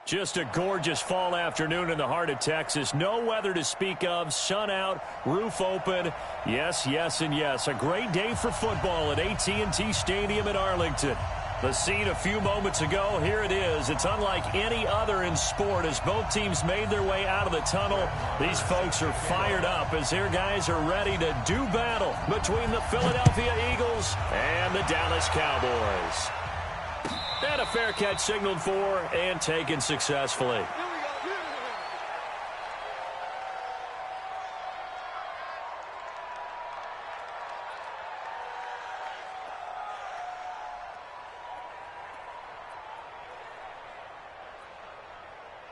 Just a gorgeous fall afternoon in the heart of Texas. No weather to speak of. Sun out, roof open. Yes, yes, and yes. A great day for football at AT&T Stadium in Arlington. The scene a few moments ago, here it is. It's unlike any other in sport as both teams made their way out of the tunnel. These folks are fired up as their guys are ready to do battle between the Philadelphia Eagles and the Dallas Cowboys. And a fair catch signaled for and taken successfully.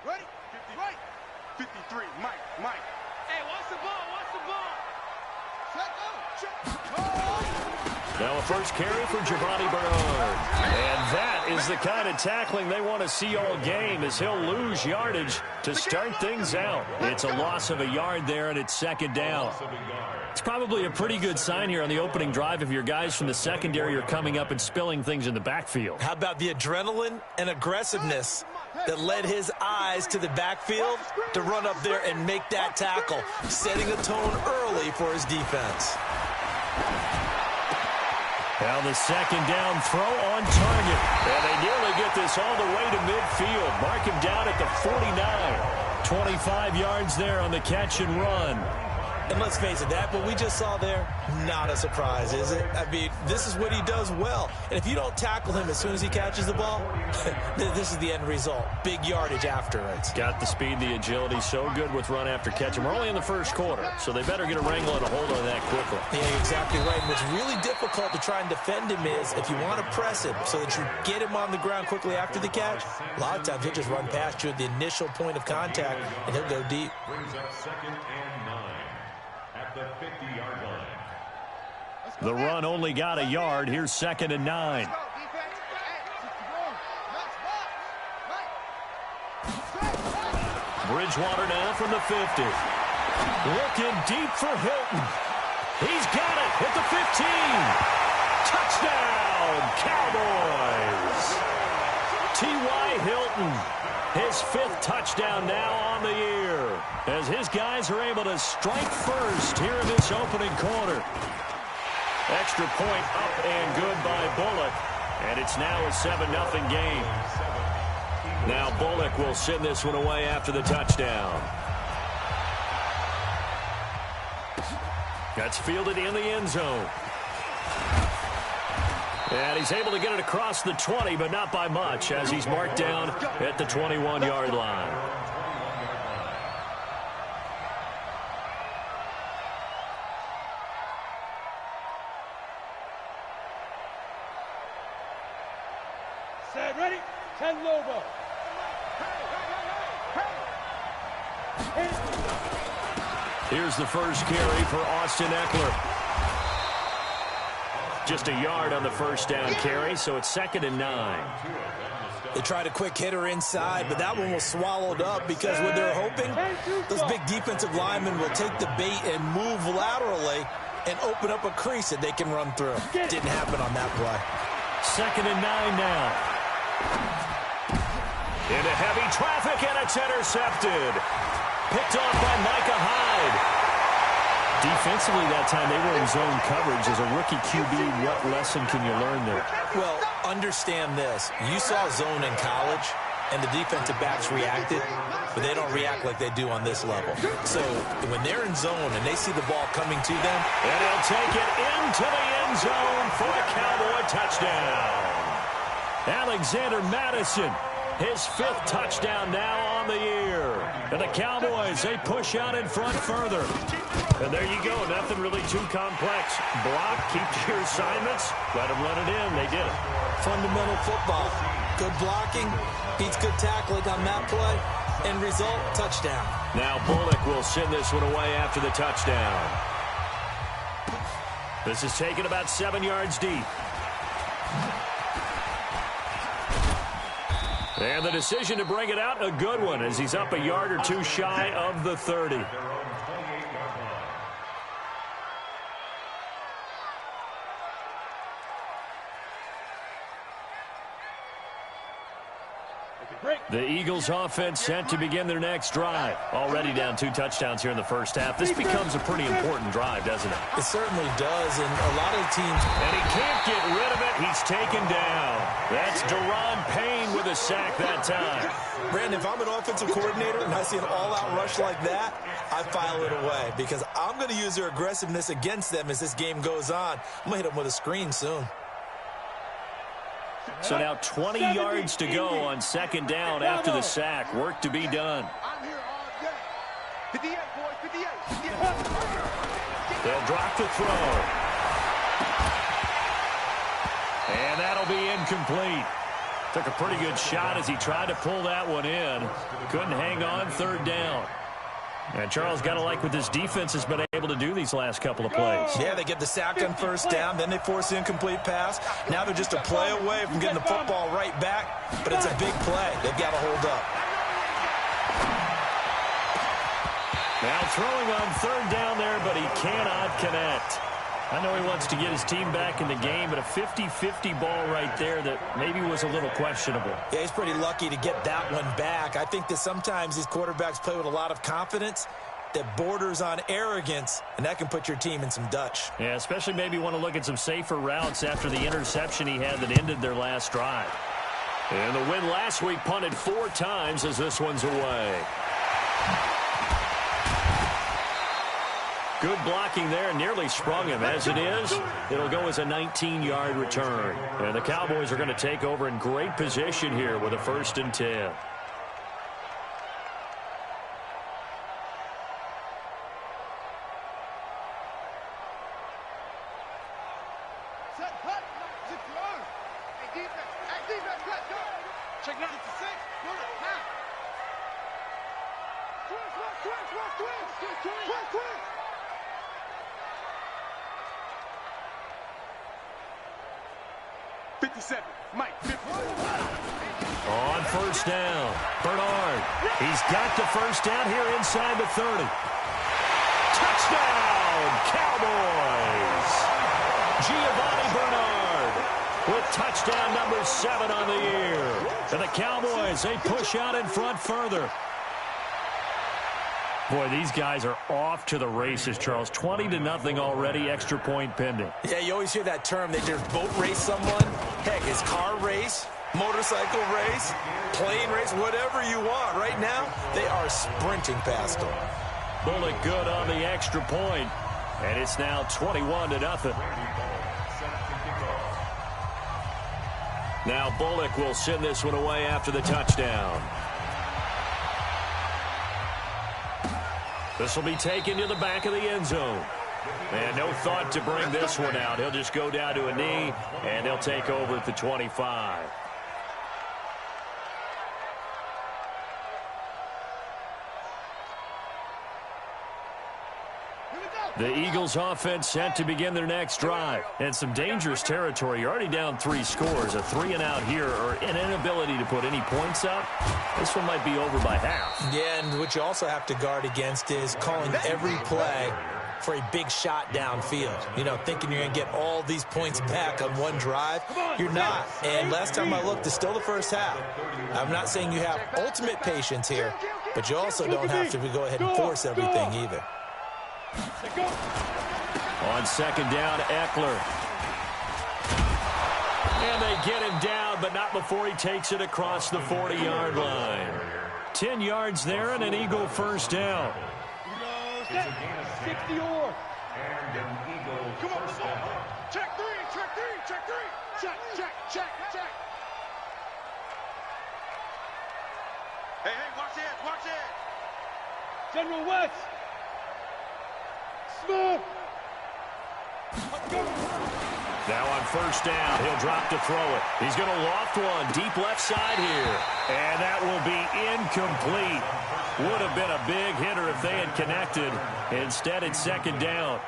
Ready? 50, right. 53, Mike. Hey, watch the ball, Check, go. Now a first carry for Giovanni Bernard. And that is the kind of tackling they want to see all game as he'll lose yardage to start things out. It's a loss of a yard there, and it's second down. It's probably a pretty good sign here on the opening drive if your guys from the secondary are coming up and spilling things in the backfield. How about the adrenaline and aggressiveness that led his eyes to the backfield to run up there and make that tackle, setting a tone early for his defense. Now the second down throw on target. And they nearly get this all the way to midfield. Mark him down at the 49. 25 yards there on the catch and run. And let's face it, that what we just saw there, not a surprise, is it? I mean, this is what he does well. And if you don't tackle him as soon as he catches the ball, this is the end result. Big yardage after it. Got the speed, the agility, so good with run after catch. And we're only in the first quarter, so they better get a wrangle and a hold on that quickly. Yeah, exactly right. And what's really difficult to try and defend him is if you want to press him so that you get him on the ground quickly after the catch, a lot of times he'll just run past you at the initial point of contact, and he'll go deep. Brings up 2nd and 9 at the 50-yard line. The run only got a yard. Here's 2nd and 9. Bridgewater now from the 50. Looking deep for Hilton. He's got it at the 15. Touchdown, Cowboys. T.Y. Hilton, his 5th touchdown now on the year, as his guys are able to strike first here in this opening quarter. Extra point up and good by Bullock, and it's now a 7-0 game. Now Bullock will send this one away after the touchdown. That's fielded in the end zone. And he's able to get it across the 20, but not by much, as he's marked down at the 21-yard line. Set, ready? 10 Lobo. Here's the first carry for Austin Eckler. Just a yard on the first down carry, so it's 2nd and 9. They tried a quick hitter inside, but that one was swallowed up because what they're hoping, those big defensive linemen will take the bait and move laterally and open up a crease that they can run through. Didn't happen on that play. 2nd and 9 now. Into heavy traffic, and it's intercepted. Picked off by Micah Hyde. Defensively that time, they were in zone coverage. As a rookie QB, what lesson can you learn there? Well, understand this. You saw zone in college, and the defensive backs reacted, but they don't react like they do on this level. So when they're in zone and they see the ball coming to them, and he'll take it into the end zone for a Cowboy touchdown. Alexander Madison, his 5th touchdown now on the year. And the Cowboys, they push out in front further. And there you go, nothing really too complex. Block, keep to your assignments, let them run it in. They did it. Fundamental football. Good blocking, beats good tackling on that play. End result, touchdown. Now Bullock will send this one away after the touchdown. This is taken about 7 yards deep. And the decision to bring it out, a good one, as he's up a yard or two shy of the 30. The Eagles offense set to begin their next drive. Already down 2 touchdowns here in the first half. This becomes a pretty important drive, doesn't it? It certainly does, and a lot of teams... And he can't get rid of it. He's taken down. That's Deron Payne with a sack that time. Brandon, if I'm an offensive coordinator and I see an all-out rush like that, I file it away because I'm going to use their aggressiveness against them as this game goes on. I'm going to hit them with a screen soon. So now 20 yards to go on second down after the sack. Work to be done. I'm here all day. 58, boys, 58. They'll drop the throw. And that'll be incomplete. Took a pretty good shot as he tried to pull that one in. Couldn't hang on, third down. And Charles, got to like what this defense has been able to do these last couple of plays. Yeah, they get the sack on first down, then they force the incomplete pass. Now they're just a play away from getting the football right back, but it's a big play. They've got to hold up. Now throwing on third down there, but he cannot connect. I know he wants to get his team back in the game, but a 50-50 ball right there that maybe was a little questionable. Yeah, he's pretty lucky to get that one back. I think that sometimes these quarterbacks play with a lot of confidence that borders on arrogance, and that can put your team in some Dutch. Yeah, especially maybe want to look at some safer routes after the interception he had that ended their last drive. And the win last week punted 4 times as this one's away. Good blocking there, nearly sprung him. As it is, it'll go as a 19-yard return. And the Cowboys are going to take over in great position here with a 1st and 10. Check it out. 56. Twist. 57. Mike. 50. On first down, Bernard. He's got the first down here inside the 30. Touchdown, Cowboys! Giovanni Bernard with touchdown number 7 on the year. And the Cowboys, they push out in front further. Boy, these guys are off to the races, Charles. 20-0 already, extra point pending. Yeah, you always hear that term. They just boat race someone. Heck, it's car race, motorcycle race, plane race, whatever you want. Right now, they are sprinting past them. Bullock good on the extra point, and it's now 21-0. Now Bullock will send this one away after the touchdown. This will be taken to the back of the end zone. And no thought to bring this one out. He'll just go down to a knee, and they'll take over at the 25. The Eagles offense set to begin their next drive. And some dangerous territory. You're already down 3 scores. A 3 and out here, or an inability to put any points up. This one might be over by half. Yeah, and what you also have to guard against is calling every play for a big shot downfield. You know, thinking you're going to get all these points back on one drive. You're not. And last time I looked, it's still the first half. I'm not saying you have ultimate patience here, but you also don't have to go ahead and force everything either. On second down, Eckler. And they get him down, but not before he takes it across the 40-yard line. 10 yards there and an Eagle first down. 60 or. And an Eagle. Come on, check 3. Check. Hey, watch it. General West. Smooth. Now on first down, he'll drop to throw it. He's going to loft one deep left side here. And that will be incomplete. Would have been a big hitter if they had connected. Instead, it's second down.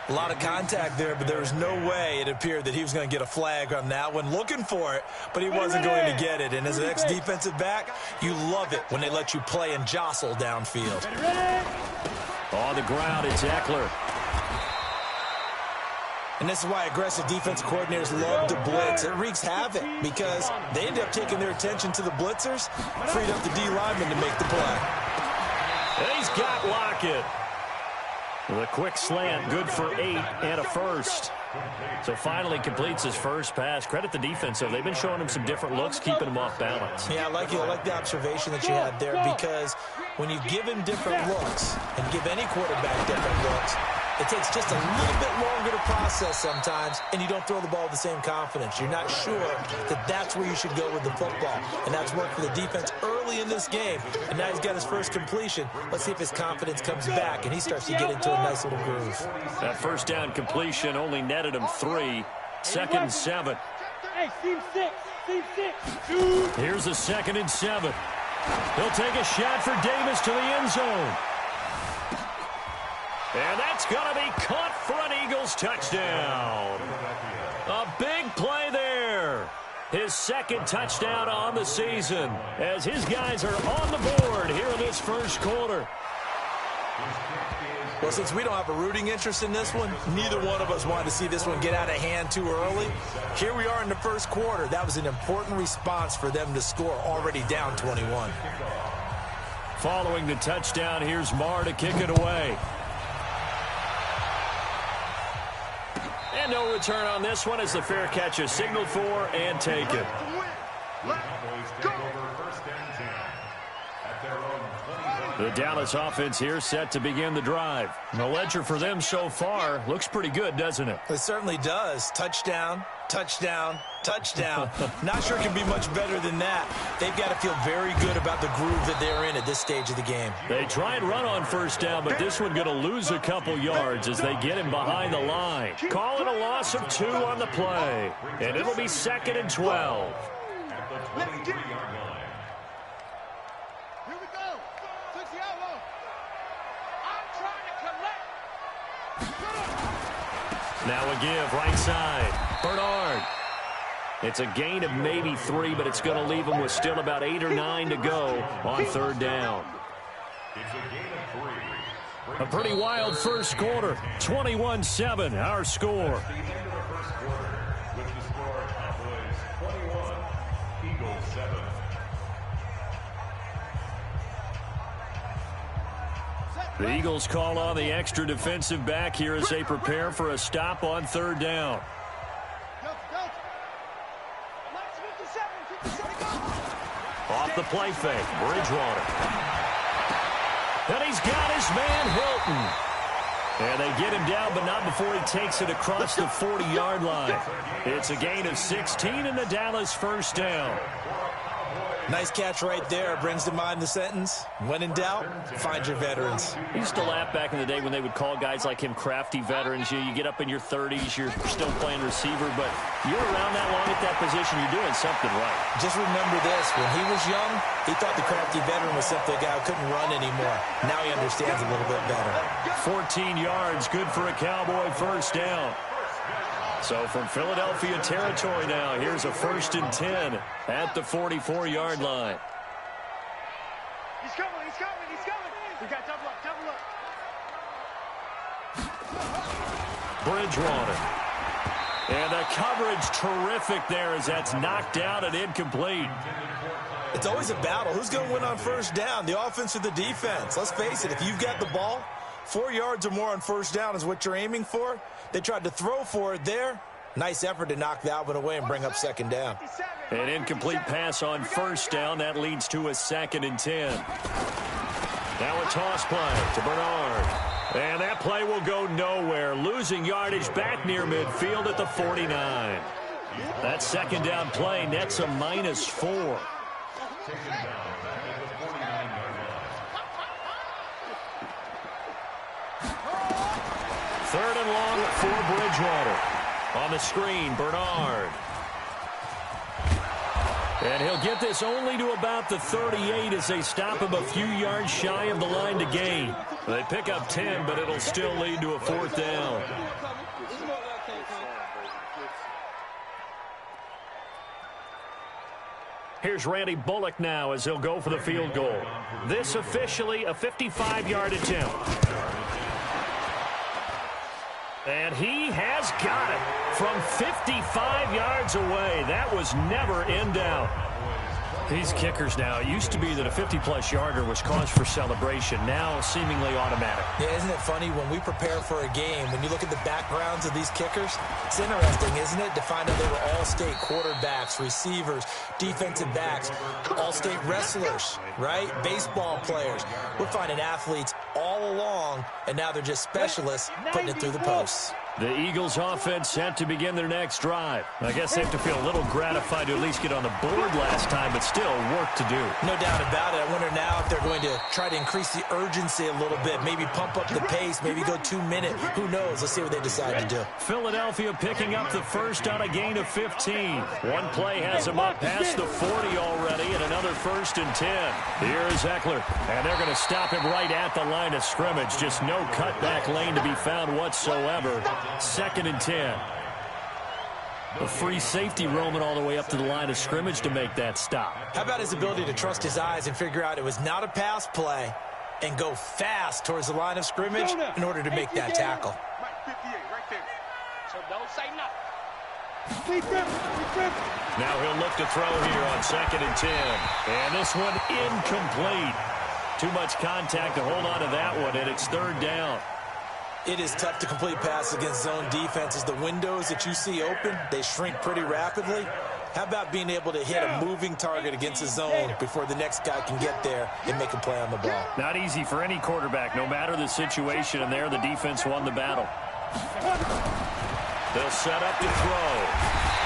A lot of contact there, but there was no way it appeared that he was going to get a flag on that one. Looking for it, but he wasn't going to get it. And as an ex-defensive back, you love it when they let you play and jostle downfield. On the ground, it's Eckler. And this is why aggressive defense coordinators love to blitz. It wreaks havoc because they end up taking their attention to the blitzers, freed up the D lineman to make the play. He's got Lockett. The quick slant, good for 8 and a first. So finally completes his first pass. Credit the defense, though. They've been showing him some different looks, keeping him off balance. Yeah, I like the observation that you had there, because when you give him different looks and give any quarterback different looks, it takes just a little bit longer to process sometimes, and you don't throw the ball with the same confidence. You're not sure that that's where you should go with the football, and that's worked for the defense early in this game, and now he's got his first completion. Let's see if his confidence comes back, and he starts to get into a nice little groove. That first down completion only netted him 3. 2nd and 7. Hey, team 6. Team 6. Here's a 2nd and 7. He'll take a shot for Davis to the end zone. And that's going to be caught for an Eagles touchdown. A big play there. His 2nd touchdown on the season as his guys are on the board here in this first quarter. Well, since we don't have a rooting interest in this one, neither one of us wanted to see this one get out of hand too early. Here we are in the first quarter. That was an important response for them to score, already down 21. Following the touchdown, here's Marr to kick it away. And no return on this one as the fair catch is signaled for and taken. The Dallas offense here set to begin the drive. The ledger for them so far looks pretty good, doesn't it? It certainly does. Touchdown, touchdown, touchdown. Not sure it can be much better than that. They've got to feel very good about the groove that they're in at this stage of the game. They try and run on first down, but this one going to lose a couple yards as they get him behind the line. Call it a loss of 2 on the play, and it'll be 2nd and 12. Now a give, right side. Bernard. It's a gain of maybe 3, but it's going to leave him with still about 8 or 9 to go on 3rd down. A pretty wild first quarter. 21-7, our score. The Eagles call on the extra defensive back here as they prepare for a stop on 3rd down. Off the play fake, Bridgewater. And he's got his man Hilton. And they get him down, but not before he takes it across the 40-yard line. It's a gain of 16 and the Dallas first down. Nice catch right there. Brings to mind the sentence, when in doubt, find your veterans. I used to laugh back in the day when they would call guys like him crafty veterans. You get up in your 30s, you're still playing receiver, but you're around that long at that position, you're doing something right. Just remember this, when he was young, he thought the crafty veteran was simply a guy who couldn't run anymore. Now he understands a little bit better. 14 yards, good for a Cowboy first down. So from Philadelphia territory now, here's a 1st and 10 at the 44-yard line. He's coming, he's coming, he's coming. We got double up, double up. Bridgewater. And the coverage terrific there as that's knocked out and incomplete. It's always a battle. Who's going to win on first down, the offense or the defense? Let's face it, if you've got the ball, 4 yards or more on first down is what you're aiming for. They tried to throw for it there. Nice effort to knock that one away and bring up 2nd down. An incomplete pass on first down. That leads to a 2nd and 10. Now a toss play to Bernard. And that play will go nowhere. Losing yardage back near midfield at the 49. That 2nd down play nets a -4. 3rd and long for Bridgewater. On the screen, Bernard. And he'll get this only to about the 38 as they stop him a few yards shy of the line to gain. They pick up 10, but it'll still lead to a 4th down. Here's Randy Bullock now as he'll go for the field goal. This officially a 55-yard attempt. And he has got it from 55 yards away. That was never in doubt. These kickers now, it used to be that a 50-plus yarder was cause for celebration. Now seemingly automatic. Yeah, isn't it funny when we prepare for a game, when you look at the backgrounds of these kickers, it's interesting, isn't it, to find out they were all-state quarterbacks, receivers, defensive backs, all-state wrestlers, right? Baseball players. We're finding athletes all along, and now they're just specialists putting it through the posts. The Eagles offense set to begin their next drive. I guess they have to feel a little gratified to at least get on the board last time, but still work to do. No doubt about it. I wonder now if they're going to try to increase the urgency a little bit, maybe pump up the pace, maybe go 2-minute. Who knows? Let's see what they decide to do. Philadelphia picking up the first on a gain of 15. One play has them up past the 40 already, and another 1st and 10. Here's Eckler, and they're going to stop him right at the line of scrimmage. Just no cutback lane to be found whatsoever. 2nd and 10. A free safety roaming all the way up to the line of scrimmage to make that stop. How about his ability to trust his eyes and figure out it was not a pass play and go fast towards the line of scrimmage in order to make that tackle? Now he'll look to throw here on 2nd and 10. And this one incomplete. Too much contact to hold on to that one, and it's 3rd down. It is tough to complete passes against zone defenses. The windows that you see open, they shrink pretty rapidly. How about being able to hit a moving target against a zone before the next guy can get there and make a play on the ball? Not easy for any quarterback, no matter the situation, and there the defense won the battle. They'll set up to throw.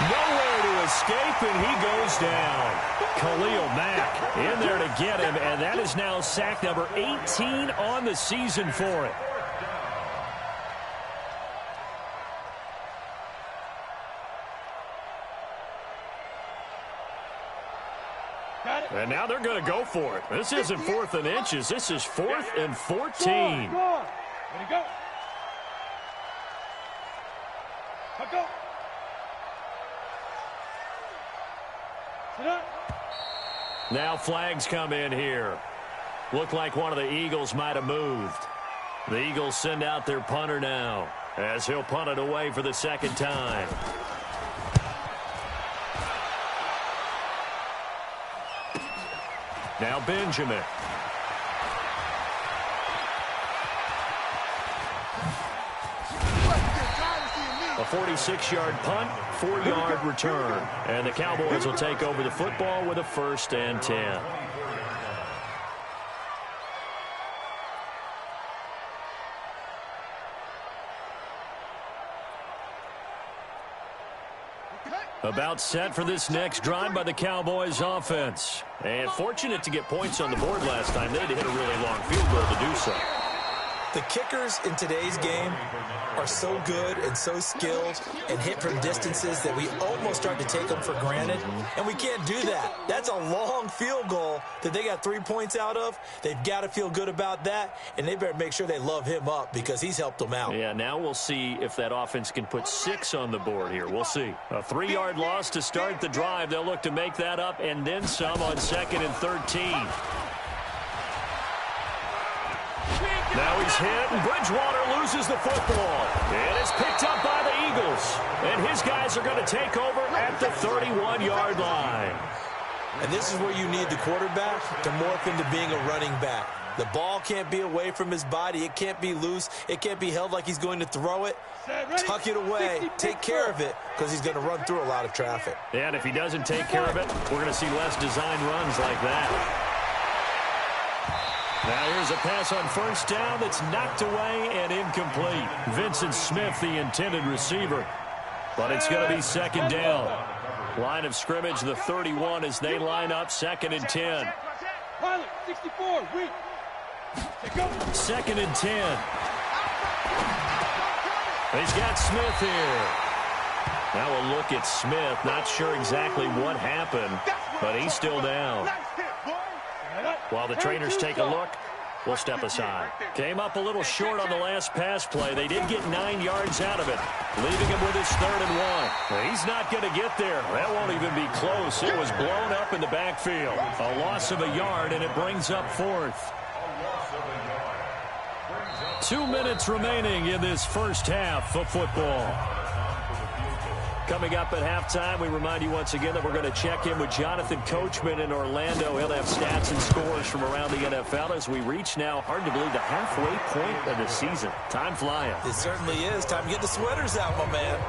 Nowhere to escape, and he goes down. Khalil Mack in there to get him, and that is now sack number 18 on the season for it. And now they're going to go for it. This isn't 4th and inches. This is 4th and 14. Go. Go. Now flags come in here. Look like one of the Eagles might have moved. The Eagles send out their punter now as he'll punt it away for the 2nd time. Now Benjamin. A 46-yard punt, 4-yard return. And the Cowboys will take over the football with a 1st and 10. About set for this next drive by the Cowboys offense. And fortunate to get points on the board last time. They had to hit a really long field goal to do so. The kickers in today's game are so good and so skilled and hit from distances that we almost start to take them for granted, and we can't do that. That's a long field goal that they got 3 points out of. They've got to feel good about that, and they better make sure they love him up because he's helped them out. Yeah, now we'll see if that offense can put 6 on the board here. We'll see. A 3-yard loss to start the drive. They'll look to make that up and then some on 2nd and 13. Now he's hit, and Bridgewater loses the football. And it's picked up by the Eagles. And his guys are going to take over at the 31-yard line. And this is where you need the quarterback to morph into being a running back. The ball can't be away from his body. It can't be loose. It can't be held like he's going to throw it. Tuck it away. Take care of it because he's going to run through a lot of traffic. Yeah, and if he doesn't take care of it, we're going to see less design runs like that. Now here's a pass on 1st down that's knocked away and incomplete. Vincent Smith, the intended receiver. But it's going to be 2nd down. Line of scrimmage, the 31 as they line up 2nd and 10. 2nd and 10. He's got Smith here. Now a look at Smith. Not sure exactly what happened, but he's still down. While the trainers take a look, we'll step aside. Came up a little short on the last pass play. They did get 9 yards out of it, leaving him with his 3rd and 1. He's not going to get there. That won't even be close. It was blown up in the backfield. A loss of a yard, and it brings up 4th. 2 minutes remaining in this first half of football. Coming up at halftime, we remind you once again that we're going to check in with Jonathan Coachman in Orlando. He'll have stats and scores from around the NFL as we reach now, hard to believe, the halfway point of the season. Time flying. It certainly is. Time to get the sweaters out, my man.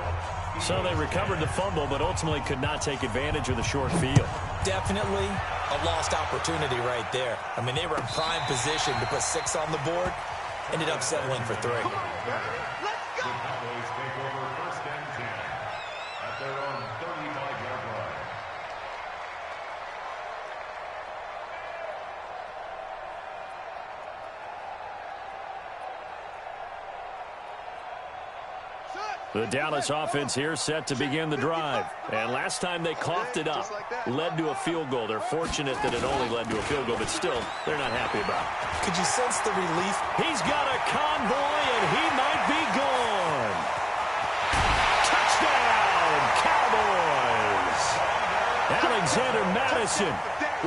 So they recovered the fumble, but ultimately could not take advantage of the short field. Definitely a lost opportunity right there. I mean, they were in prime position to put 6 on the board. Ended up settling for 3. The Cowboys take over first and 10 at their own 35-yard line. The Dallas offense here set to begin the drive. And last time they coughed it up, led to a field goal. They're fortunate that it only led to a field goal, but still, they're not happy about it. Could you sense the relief? He's got a convoy, and he might be gone. Touchdown, Cowboys! Alexander Madison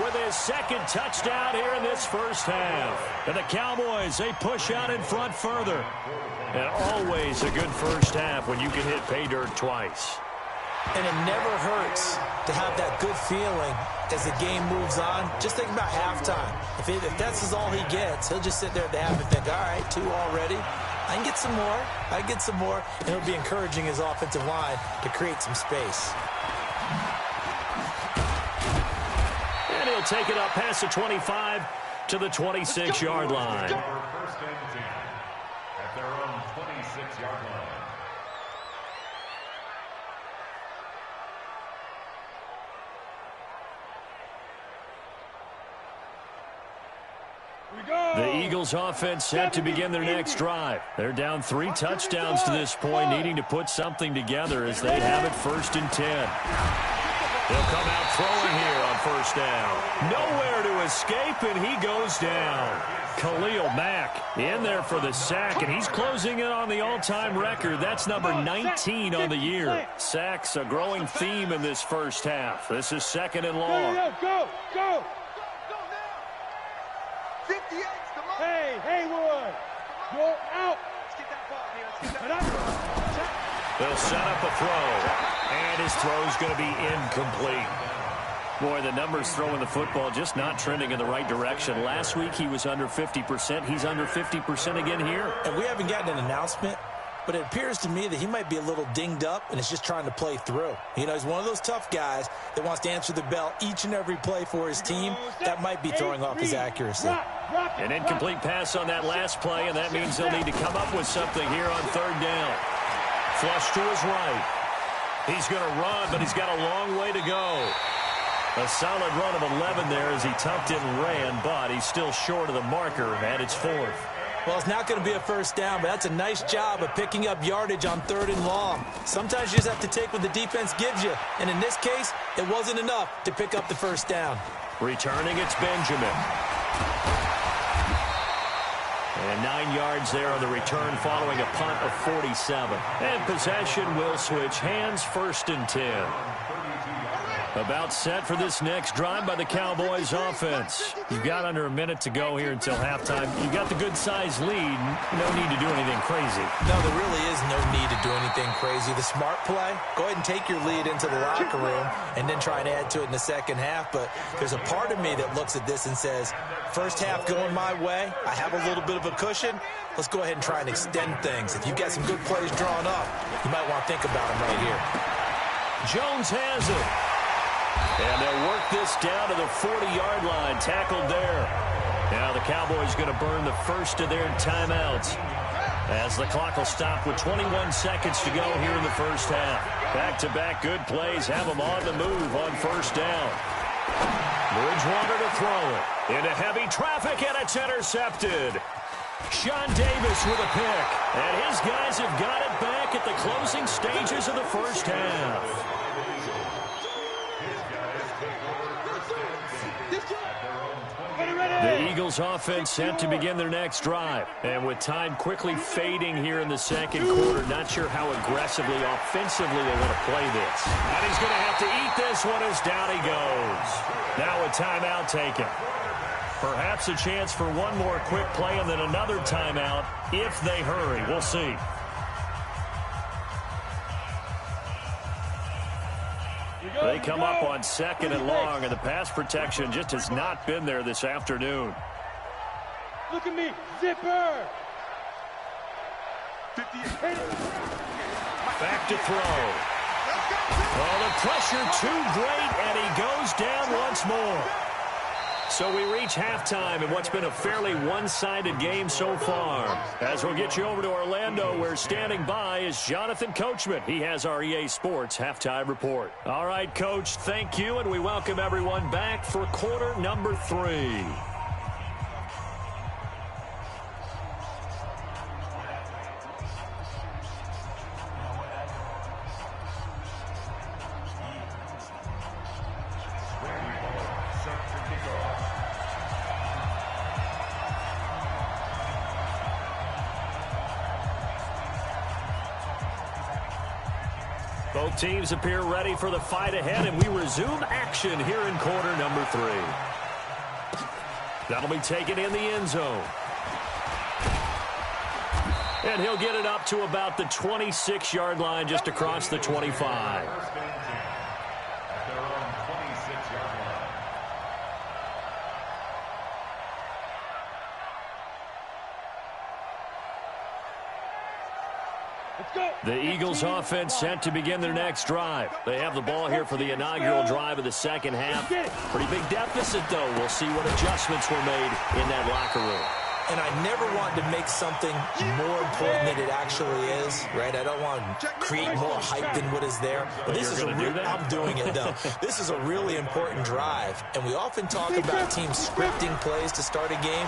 with his second touchdown here in this first half. And the Cowboys, they push out in front further. And always a good first half when you can hit pay dirt twice. And it never hurts to have that good feeling as the game moves on. Just think about halftime. If that's all he gets, he'll just sit there at the half and think, all right, 2 already. I can get some more. I can get some more. And he'll be encouraging his offensive line to create some space. And he'll take it up past the 25 to the 26-yard line. First and 10 at their own 26-yard line. The Eagles offense set to begin their next drive. They're down 3 touchdowns to this point, needing to put something together as they have it first and 10. They'll come out throwing here on first down. Nowhere to escape, and he goes down. Khalil Mack in there for the sack, and he's closing in on the all-time record. That's number 19 on the year. Sacks, a growing theme in this first half. This is second and long. Go! Go! 58's the mark. Hey, Haywood! Go out! Let's get that ball here. Let's get that ball. They'll set up a throw, and his throw's going to be incomplete. Boy, the numbers throwing the football just not trending in the right direction. Last week he was under 50%. He's under 50% again here. And we haven't gotten an announcement, but it appears to me that he might be a little dinged up and is just trying to play through. You know, he's one of those tough guys that wants to answer the bell each and every play for his team. That might be throwing off his accuracy. An incomplete pass on that last play, and that means they'll need to come up with something here on third down. Flush to his right. He's going to run, but he's got a long way to go. A solid run of 11 there as he tucked it and ran, but he's still short of the marker, and it's 4th. Well, it's not going to be a first down, but that's a nice job of picking up yardage on 3rd and long. Sometimes you just have to take what the defense gives you, and in this case, it wasn't enough to pick up the first down. Returning, it's Benjamin. And 9 yards there on the return following a punt of 47. And possession will switch hands, 1st and 10. About set for this next drive by the Cowboys offense. You've got under a minute to go here until halftime. You've got the good-sized lead. No need to do anything crazy. No, there really is no need to do anything crazy. The smart play, go ahead and take your lead into the locker room and then try and add to it in the second half. But there's a part of me that looks at this and says, first half going my way, I have a little bit of a cushion. Let's go ahead and try and extend things. If you've got some good plays drawn up, you might want to think about them right here. Jones has it. And they'll work this down to the 40-yard line, tackled there. Now the Cowboys going to burn the first of their timeouts as the clock will stop with 21 seconds to go here in the first half. Back-to-back good plays have them on the move on first down. Bridgewater to throw it into heavy traffic, and it's intercepted. Sean Davis with a pick, and his guys have got it back at the closing stages of the first half. The Eagles offense set to begin their next drive. And with time quickly fading here in the second quarter, not sure how aggressively, offensively they want to play this. And he's going to have to eat this one as down he goes. Now a timeout taken. Perhaps a chance for one more quick play and then another timeout if they hurry. We'll see. They come up on 2nd and long, and the pass protection just has not been there this afternoon. Look at me, zipper. Back to throw. Oh, the pressure too great, and he goes down once more. So we reach halftime in what's been a fairly one-sided game so far. As we'll get you over to Orlando, where standing by is Jonathan Coachman. He has our EA Sports halftime report. All right, Coach, thank you, and we welcome everyone back for quarter number 3. Both teams appear ready for the fight ahead, and we resume action here in quarter number 3. That'll be taken in the end zone. And he'll get it up to about the 26-yard line, just across the 25. The Eagles offense set to begin their next drive. They have the ball here for the inaugural drive of the second half. Pretty big deficit, though. We'll see what adjustments were made in that locker room. And I never want to make something more important than it actually is, right? I don't want to create more hype than what is there. But this is I'm doing it, though. This is a really important drive. And we often talk about teams scripting plays to start a game.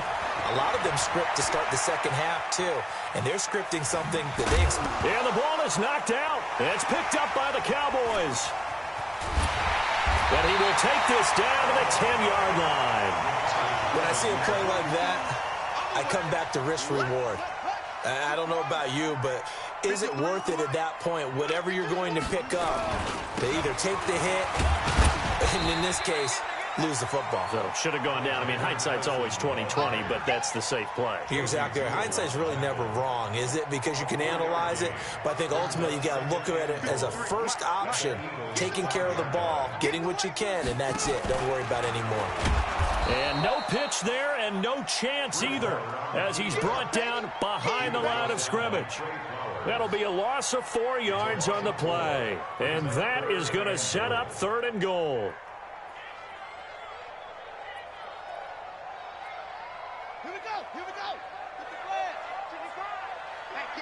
A lot of them script to start the second half, too. And they're scripting something that they expect. And the ball is knocked out. It's picked up by the Cowboys. And he will take this down to the 10-yard line. When I see a play like that, I come back to risk-reward. I don't know about you, but is it worth it at that point, whatever you're going to pick up, to either take the hit, and in this case, lose the football? So, should have gone down. I mean, hindsight's always 20/20, but that's the safe play. You're exactly right. Hindsight's really never wrong, is it? Because you can analyze it, but I think ultimately you got to look at it as a first option, taking care of the ball, getting what you can, and that's it. Don't worry about it anymore. And no pitch there, and no chance either, as he's brought down behind the line of scrimmage. That'll be a loss of 4 yards on the play. And that is going to set up 3rd and goal. Here we go. Get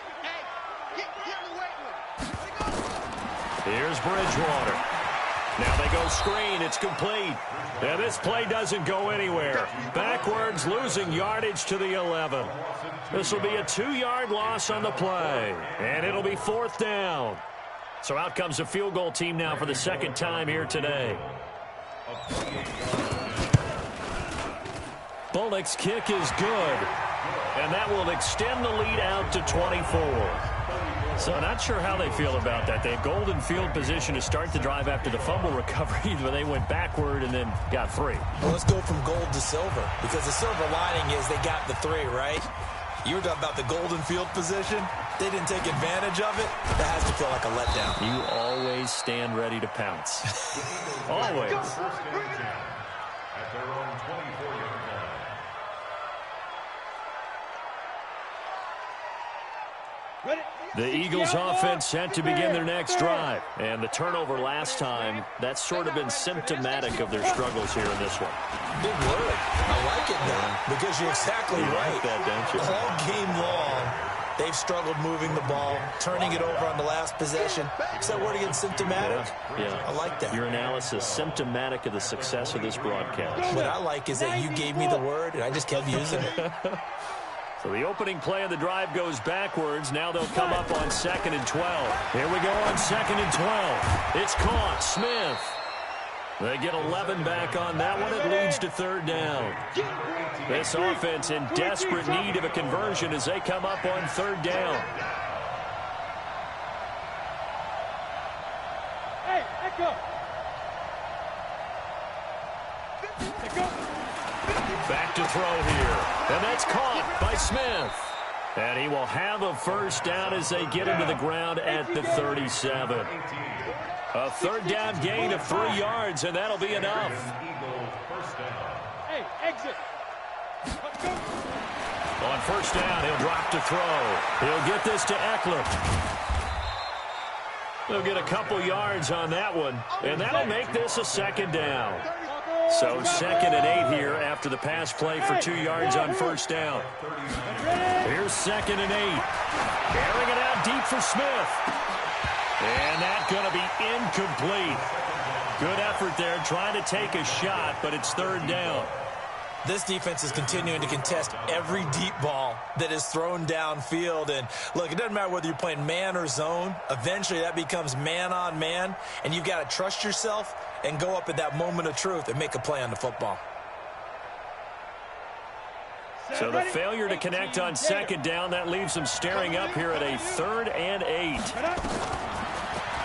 the flag. Get the weight room. Here's Bridgewater. Now they go screen. It's complete. And this play doesn't go anywhere. Backwards, losing yardage to the 11. This will be a 2-yard loss on the play. And it'll be 4th down. So out comes the field goal team now for the second time here today. Bullock's kick is good. And that will extend the lead out to 24. So not sure how they feel about that. They have golden field position to start the drive after the fumble recovery, but they went backward and then got 3. Well, let's go from gold to silver, because the silver lining is they got the 3, right? You were talking about the golden field position. They didn't take advantage of it. That has to feel like a letdown. You always stand ready to pounce. Always. At their own 24-yard line. The Eagles offense set to begin their next drive. And the turnover last time, that's sort of been symptomatic of their struggles here in this one. Big word. I like it now, because you're exactly right. Like that, don't you? All game long, they've struggled moving the ball, turning it over on the last possession. Is that word again, symptomatic? Yeah. I like that. Your analysis, symptomatic of the success of this broadcast. What I like is that you gave me the word, and I just kept using it. So the opening play of the drive goes backwards. Now they'll come up on 2nd and 12. Here we go on 2nd and 12. It's caught. Smith. They get 11 back on that one. It leads to 3rd down. This offense in desperate need of a conversion as they come up on 3rd down. Hey, echo. Back to And that's caught by Smith. And he will have a first down as they get him to the ground at the 37. A third down gain of 3 yards, and that'll be enough. Hey, exit. On first down, he'll drop to throw. He'll get this to Eckler. He'll get a couple yards on that one, and that'll make this a second down. So 2nd and 8 here after the pass play for 2 yards on first down. Here's 2nd and 8. Carrying it out deep for Smith. And that's going to be incomplete. Good effort there trying to take a shot, but it's 3rd down. This defense is continuing to contest every deep ball that is thrown downfield. And, look, it doesn't matter whether you're playing man or zone. Eventually, that becomes man-on-man, and you've got to trust yourself and go up at that moment of truth and make a play on the football. So the failure to connect on 2nd down, that leaves them staring up here at a 3rd and 8.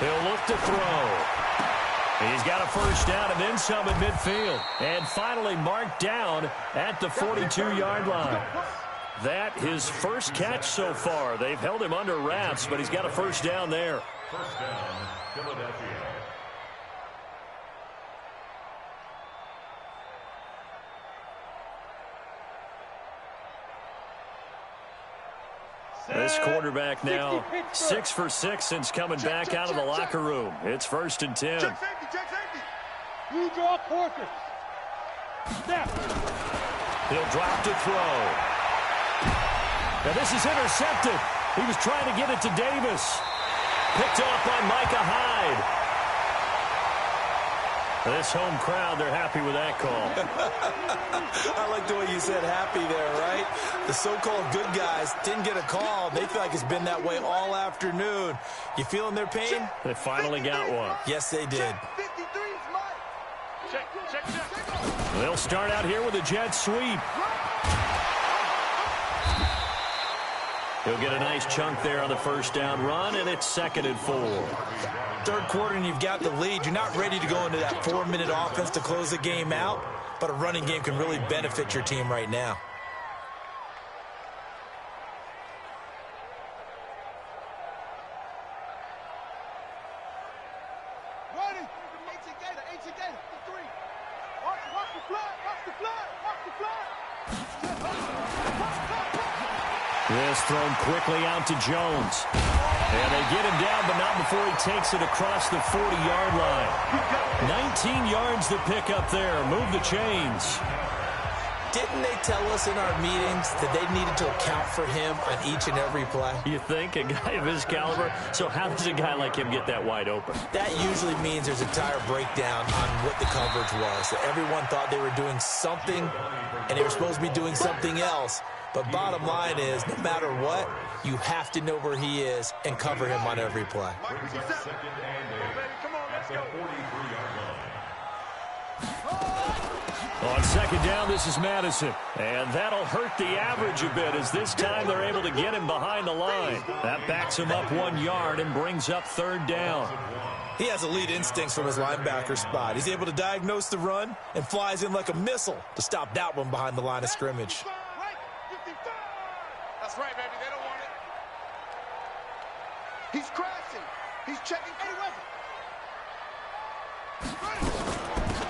He'll look to throw. He's got a first down and then some at midfield. And finally marked down at the 42-yard line. That his first catch so far. They've held him under wraps, but he's got a first down there. First down, Philadelphia. This quarterback now 6 for 6 since coming back out of the locker room. It's 1st and 10. Check safety. You draw quarters. Snap. He'll drop to throw. Now this is intercepted. He was trying to get it to Davis. Picked off by Micah Hyde. This home crowd, they're happy with that call. I like the way you said happy there, right? The so-called good guys didn't get a call. They feel like it's been that way all afternoon. You feeling their pain? They finally got one. Yes, they did. Check. They'll start out here with a jet sweep. He'll get a nice chunk there on the first down run, and it's 2nd and 4. 3rd quarter, and you've got the lead. You're not ready to go into that 4-minute offense to close the game out, but a running game can really benefit your team right now. Ready. H Gator. 3. Watch the flag. This thrown quickly out to Jones. And they get him down, but not before he takes it across the 40-yard line. 19 yards to pick up there. Move the chains. Didn't they tell us in our meetings that they needed to account for him on each and every play? You think? A guy of his caliber? So how does a guy like him get that wide open? That usually means there's a tire breakdown on what the coverage was. That everyone thought they were doing something, and they were supposed to be doing something else. But bottom line is, no matter what, you have to know where he is and cover him on every play. On 2nd down, this is Madison. And that'll hurt the average a bit as this time they're able to get him behind the line. That backs him up 1 yard and brings up 3rd down. He has elite instincts from his linebacker spot. He's able to diagnose the run and flies in like a missile to stop that one behind the line of scrimmage. That's right, baby. They don't want it. He's crashing. He's checking.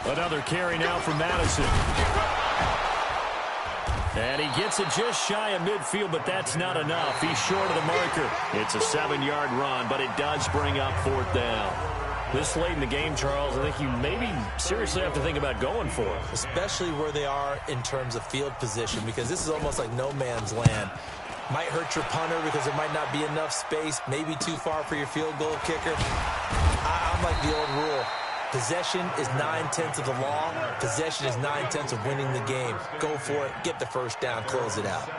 Another carry now from Madison. And he gets it just shy of midfield, but that's not enough. He's short of the marker. It's a 7-yard run, but it does bring up 4th down. This late in the game, Charles, I think you maybe seriously have to think about going for it. Especially where they are in terms of field position, because this is almost like no man's land. Might hurt your punter because there might not be enough space, maybe too far for your field goal kicker. I'm like the old rule. Possession is 9/10 of the law. Possession is 9/10 of winning the game. Go for it. Get the first down. Close it out.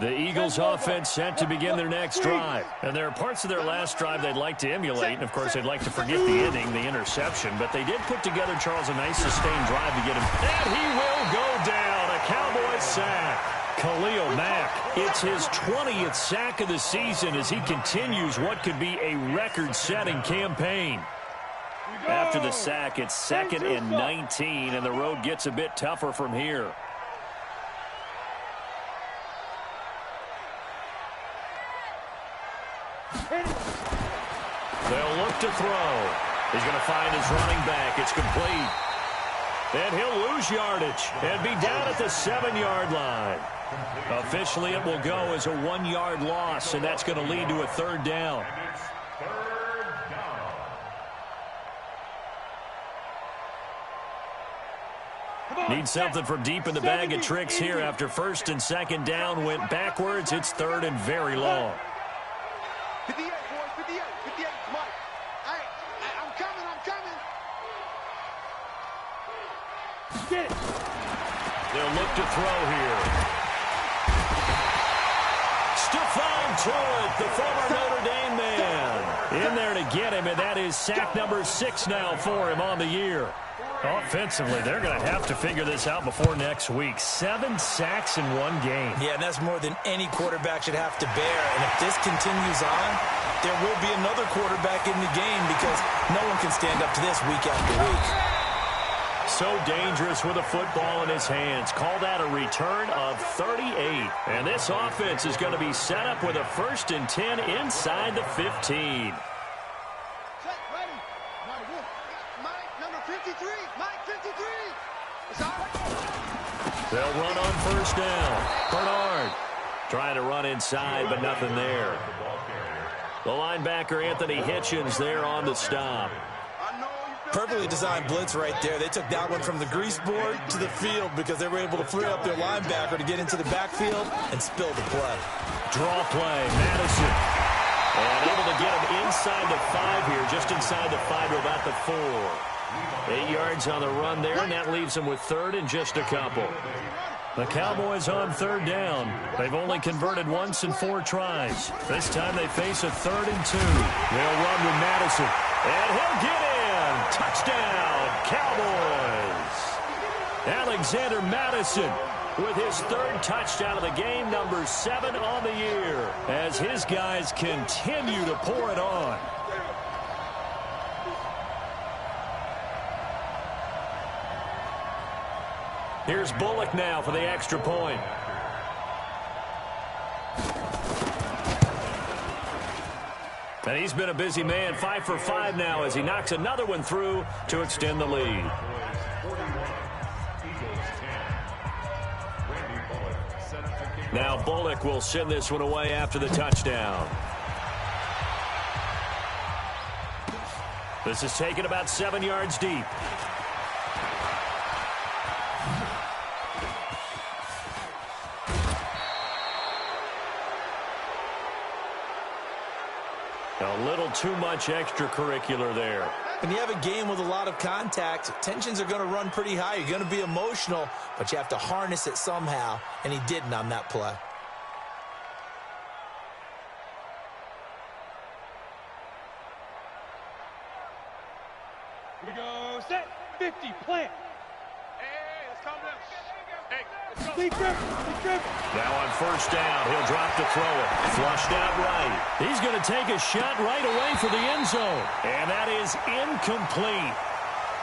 The Eagles offense set to begin their next drive. And there are parts of their last drive they'd like to emulate. And, of course, they'd like to forget the ending, the interception. But they did put together, Charles, a nice sustained drive to get him. And he will go down. A Cowboys sack. Khalil Mack, it's his 20th sack of the season as he continues what could be a record-setting campaign. After the sack, it's 2nd and 19, and the road gets a bit tougher from here. They'll look to throw. He's going to find his running back. It's complete. And he'll lose yardage and be down at the 7-yard line. Officially, it will go as a 1-yard loss, and that's going to lead to a 3rd down. Need something from deep in the bag of tricks here after 1st and 2nd down went backwards. It's 3rd and very long. 58, boys, 58, 58, Mike. I'm coming. Get it. They'll look to throw here. Stephon Tuitt, the former Notre Dame man, in there to get him, and that is sack number 6 now for him on the year. Offensively, they're going to have to figure this out before next week. 7 sacks in 1 game. Yeah, and that's more than any quarterback should have to bear. And if this continues on, there will be another quarterback in the game because no one can stand up to this week after week. So dangerous with a football in his hands. Call that a return of 38. And this offense is going to be set up with a 1st and 10 inside the 15. They'll run on 1st down. Bernard trying to run inside, but nothing there. The linebacker, Anthony Hitchens, there on the stop. Perfectly designed blitz right there. They took that one from the grease board to the field because they were able to free up their linebacker to get into the backfield and spill the play. Draw play, Madison. And able to get him inside the 5 here, just inside the 5 to about the 4. 8 yards on the run there, and that leaves them with 3rd and just a couple. The Cowboys on 3rd down. They've only converted once in 4 tries. This time they face a 3rd and 2. They'll run with Madison, and he'll get in. Touchdown, Cowboys. Alexander Madison with his 3rd touchdown of the game, number 7 on the year, as his guys continue to pour it on. Here's Bullock now for the extra point. And he's been a busy man, 5 for 5 now as he knocks another one through to extend the lead. Now Bullock will send this one away after the touchdown. This is taken about 7 yards deep. A little too much extracurricular there. When you have a game with a lot of contact, tensions are going to run pretty high. You're going to be emotional, but you have to harness it somehow, and he didn't on that play. Here we go, set, 50, plant. Hey, let's calm down. Hey, let's go. Deep grip. Now on 1st down, he'll drop to throw it. Flushed out right. He's going to take a shot right away for the end zone. And that is incomplete.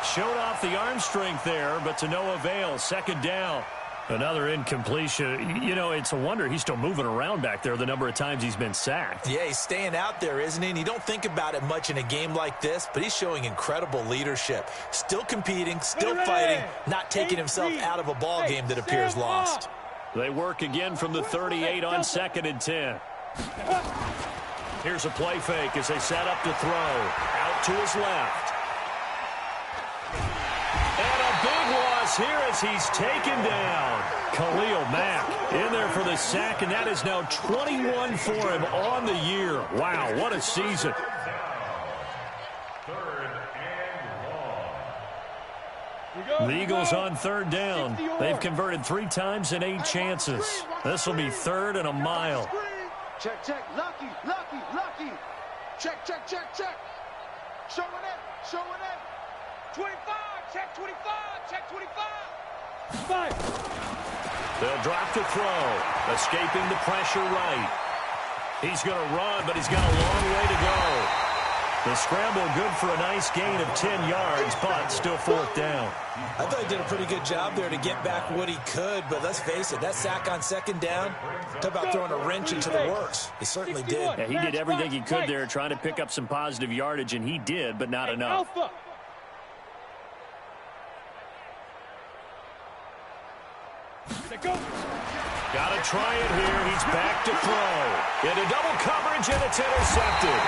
Showed off the arm strength there, but to no avail. 2nd down. Another incompletion. You know, it's a wonder he's still moving around back there the number of times he's been sacked. Yeah, he's staying out there, isn't he? And you don't think about it much in a game like this, but he's showing incredible leadership. Still competing, still fighting, not taking himself out of a ball game that appears lost. They work again from the 38 on 2nd and 10. Here's a play fake as they set up to throw. Out to his left. And a big loss here as he's taken down. Khalil Mack in there for the sack, and that is now 21 for him on the year. Wow, what a season. The Eagles on 3rd down. They've converted 3 times in 8 chances. This will be 3rd and a mile. Check. Lucky. Check. Showing it. 25. Check 25. 5. They'll drop to throw. Escaping the pressure right. He's going to run, but he's got a long way to go. The scramble good for a nice gain of 10 yards, but still fourth down. I thought he did a pretty good job there to get back what he could, but let's face it, that sack on second down, talk about throwing a wrench into the works. He certainly did. Yeah, he did everything he could there trying to pick up some positive yardage, and he did, but not enough. Got to try it here. He's back to throw. Into double coverage, and it's intercepted.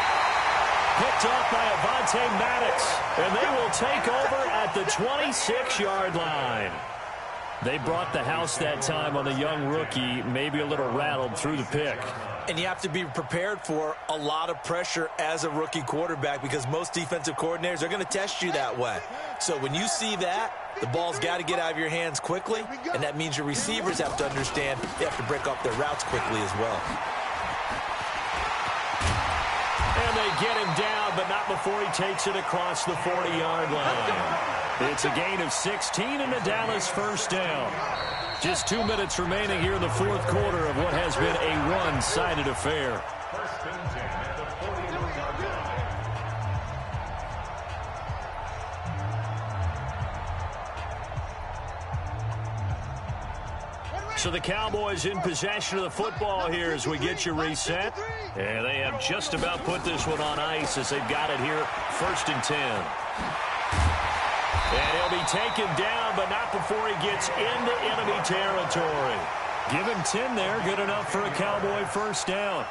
Picked off by Avonte Maddox, and they will take over at the 26-yard line. They brought the house that time on the young rookie, maybe a little rattled through the pick. And you have to be prepared for a lot of pressure as a rookie quarterback because most defensive coordinators are going to test you that way. So when you see that, the ball's got to get out of your hands quickly, and that means your receivers have to understand they have to break up their routes quickly as well. And they get him down, but not before he takes it across the 40-yard line. It's a gain of 16 and a Dallas first down. Just 2 minutes remaining here in the fourth quarter of what has been a one-sided affair. First and 10 at the 41-yard line. So the Cowboys in possession of the football here as we get you reset. And they have just about put this one on ice as they've got it here, first and 10. And he'll be taken down, but not before he gets into enemy territory. Give him 10 there, good enough for a Cowboy first down.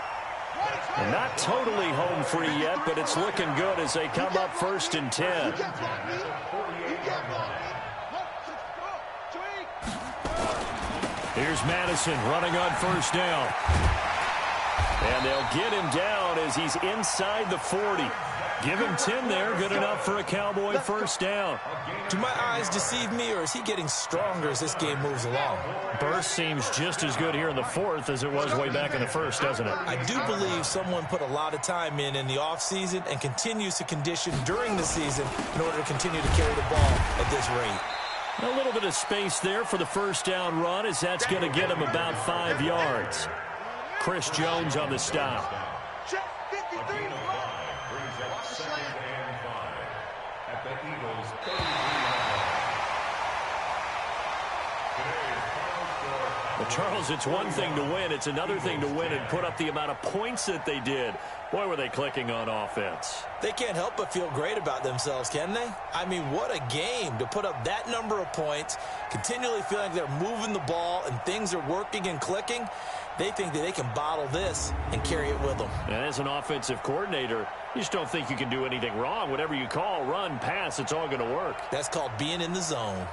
And not totally home free yet, but it's looking good as they come up first and 10. Here's Madison running on first down. And they'll get him down as he's inside the 40. Give him 10 there, good enough for a Cowboy first down. Do my eyes deceive me, or is he getting stronger as this game moves along? Burst seems just as good here in the fourth as it was way back in the first, doesn't it? I do believe someone put a lot of time in the offseason and continues to condition during the season in order to continue to carry the ball at this rate. A little bit of space there for the first down run as that's going to get him about 5 yards. Chris Jones on the stop. Well, Charles, it's one thing to win. It's another thing to win and put up the amount of points that they did. Boy, were they clicking on offense. They can't help but feel great about themselves, can they? I mean, what a game to put up that number of points, continually feeling like they're moving the ball and things are working and clicking. They think that they can bottle this and carry it with them. And as an offensive coordinator, you just don't think you can do anything wrong. Whatever you call, run, pass, it's all going to work. That's called being in the zone.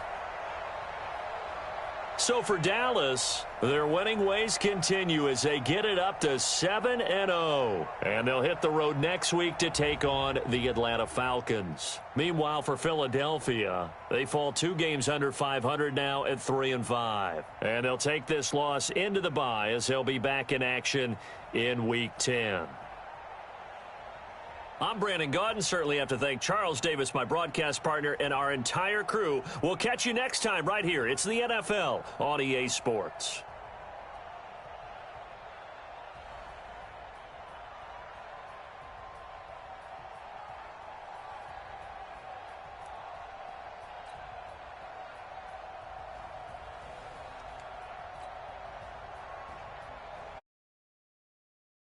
So for Dallas, their winning ways continue as they get it up to 7-0. And they'll hit the road next week to take on the Atlanta Falcons. Meanwhile, for Philadelphia, they fall 2 games under 500 now at 3-5. And they'll take this loss into the bye as they'll be back in action in Week 10. I'm Brandon Gaudin. Certainly have to thank Charles Davis, my broadcast partner, and our entire crew. We'll catch you next time right here. It's the NFL on EA Sports.